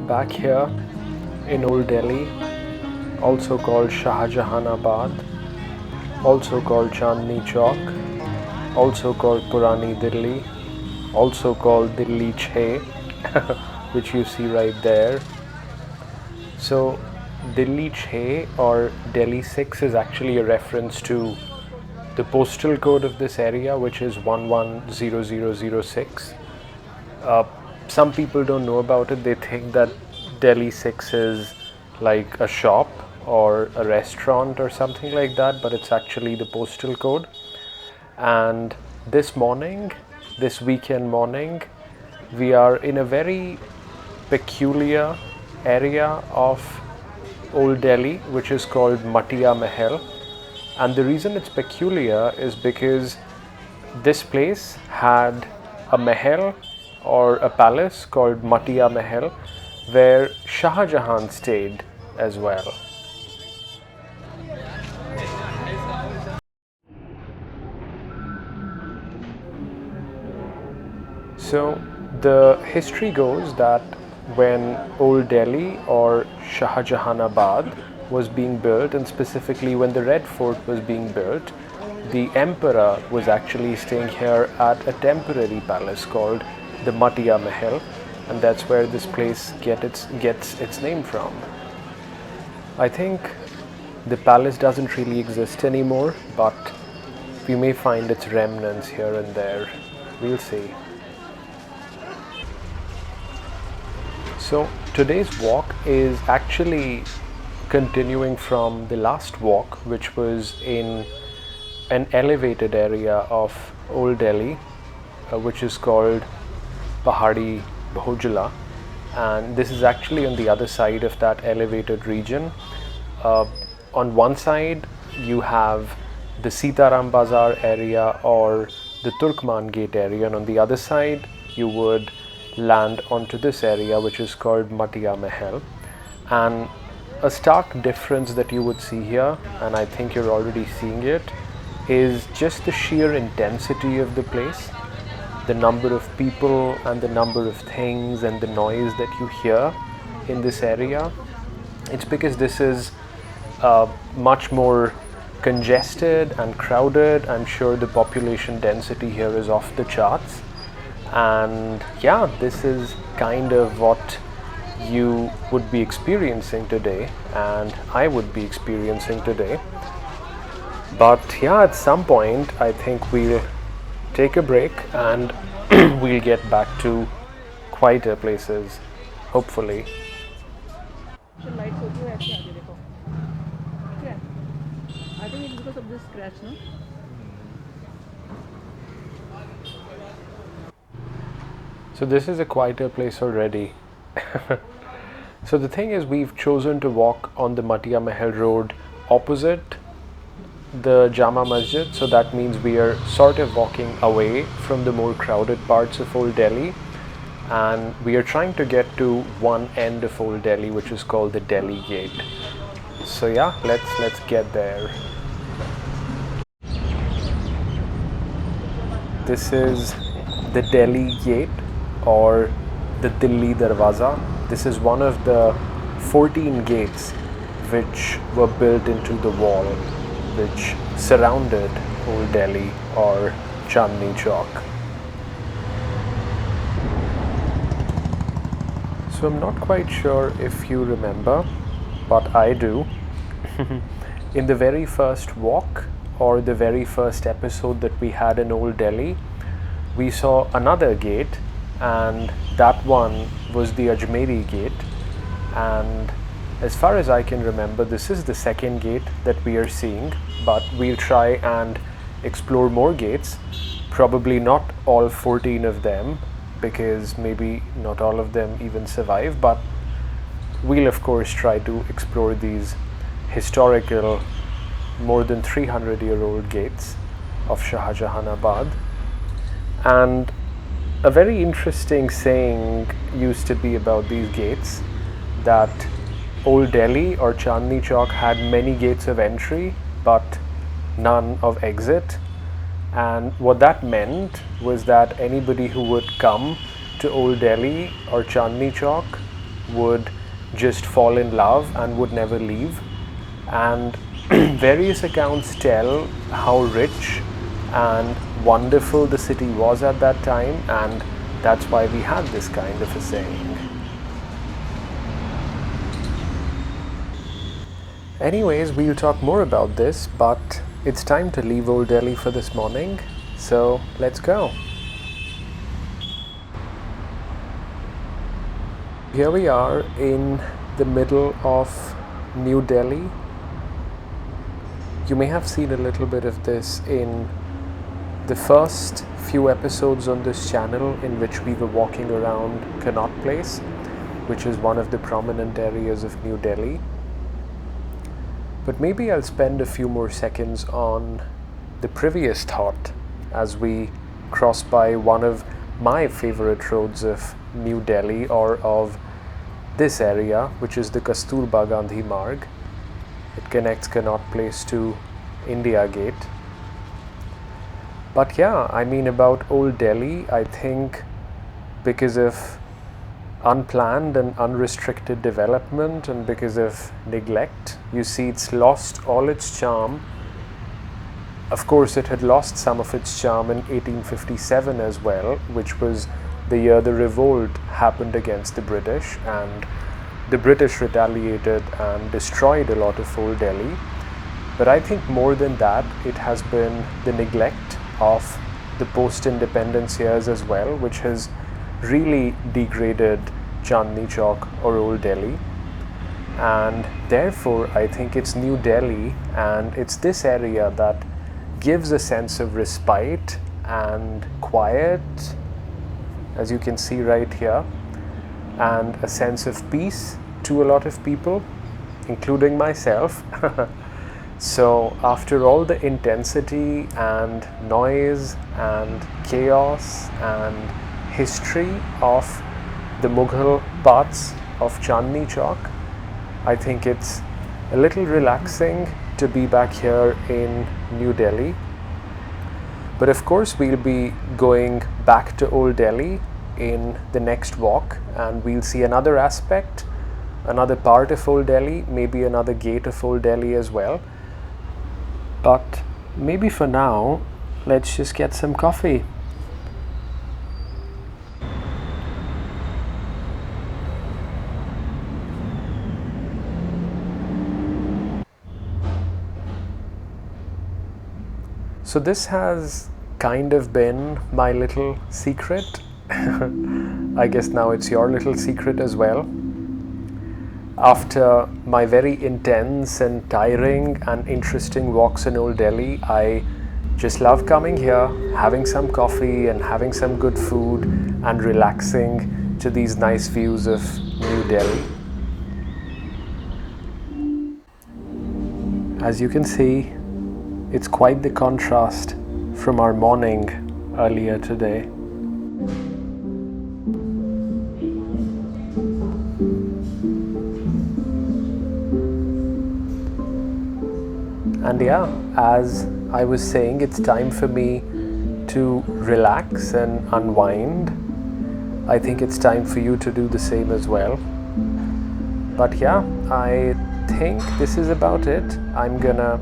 back here in Old Delhi, also called Shahjahanabad, also called Chandni Chowk, also called Purani Delhi, also called Delhi 6, which you see right there. So, Delhi 6 or Delhi 6 is actually a reference to the postal code of this area, which is 110006. Some people don't know about it. They think that Delhi 6 is like a shop or a restaurant or something like that, but it's actually the postal code. And this morning, this weekend morning, we are in a very peculiar area of Old Delhi, which is called Matia Mahal. And the reason it's peculiar is because this place had a mahal or a palace called Matia Mahal, where Shah Jahan stayed as well. So the history goes that when Old Delhi or Shahjahanabad was being built, and specifically when the Red Fort was being built, the emperor was actually staying here at a temporary palace called the Matia Mahal, and that's where this place gets its name from. I think the palace doesn't really exist anymore, but we may find its remnants here and there. We'll see. So today's walk is actually continuing from the last walk, which was in an elevated area of Old Delhi, which is called Pahadi Bahujala, and this is actually on the other side of that elevated region. On one side you have the Sitaram Bazar area or the Turkman Gate area, and on the other side you would land onto this area, which is called Matia Mahal. And a stark difference that you would see here, and I think you're already seeing it, is just the sheer intensity of the place, the number of people and the number of things and the noise that you hear in this area. It's because this is much more congested and crowded. I'm sure the population density here is off the charts. And yeah, this is kind of what you would be experiencing today, and I would be experiencing today. But yeah, at some point I think we'll take a break and we'll get back to quieter places, hopefully. Lights होती है ऐसे आगे देखो ठीक है I think it's because of this scratch ना So this is a quieter place already. So the thing is, we've chosen to walk on the Matia Mahal road opposite the Jama Masjid, so that means we are sort of walking away from the more crowded parts of Old Delhi, and we are trying to get to one end of Old Delhi, which is called the Delhi Gate. So yeah, let's get there. This is the Delhi Gate or the Delhi Darwaza. This is one of the 14 gates which were built into the wall which surrounded Old Delhi or Chandni Chowk. So I'm not quite sure if you remember, but I do. In the very first walk or the very first episode that we had in Old Delhi, we saw another gate, and that one was the Ajmeri gate. And as far as I can remember, this is the second gate that we are seeing, but we'll try and explore more gates. Probably not all 14 of them, because maybe not all of them even survive, but we'll of course try to explore these historical, more than 300-year-old gates of Shahjahanabad. And a very interesting saying used to be about these gates, that Old Delhi or Chandni Chowk had many gates of entry but none of exit. And what that meant was that anybody who would come to Old Delhi or Chandni Chowk would just fall in love and would never leave. And various accounts tell how rich and wonderful the city was at that time, and that's why we had this kind of a saying. Anyways, we'll talk more about this, but it's time to leave Old Delhi for this morning, so let's go. Here we are in the middle of New Delhi. You may have seen a little bit of this in the first few episodes on this channel, in which we were walking around Connaught Place, which is one of the prominent areas of New Delhi. But maybe I'll spend a few more seconds on the previous thought as we cross by one of my favorite roads of New Delhi, or of this area, which is the Kasturba Gandhi Marg. It connects Connaught Place to India Gate. But yeah, I mean, about Old Delhi, I think because of unplanned and unrestricted development and because of neglect, you see it's lost all its charm. Of course, it had lost some of its charm in 1857 as well, which was the year the revolt happened against the British, and the British retaliated and destroyed a lot of Old Delhi. But I think more than that, it has been the neglect of the post-independence years as well, which has really degraded Chandni Chowk or Old Delhi. And therefore, I think it's New Delhi and it's this area that gives a sense of respite and quiet, as you can see right here, and a sense of peace to a lot of people, including myself. So after all the intensity and noise and chaos and history of the Mughal parts of Chandni Chowk, I think it's a little relaxing to be back here in New Delhi. But of course, we'll be going back to Old Delhi in the next walk, and we'll see another aspect, another part of Old Delhi, maybe another gate of Old Delhi as well. But maybe for now, let's just get some coffee. So this has kind of been my little secret. I guess now it's your little secret as well. After my very intense and tiring and interesting walks in Old Delhi, I just love coming here, having some coffee and having some good food and relaxing to these nice views of New Delhi. As you can see, it's quite the contrast from our morning earlier today. And yeah, as I was saying, it's time for me to relax and unwind. I think it's time for you to do the same as well. But yeah, I think this is about it. I'm gonna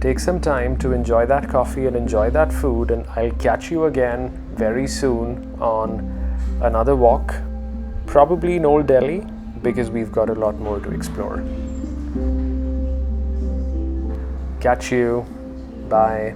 take some time to enjoy that coffee and enjoy that food, and I'll catch you again very soon on another walk, probably in Old Delhi, because we've got a lot more to explore. Catch you. Bye.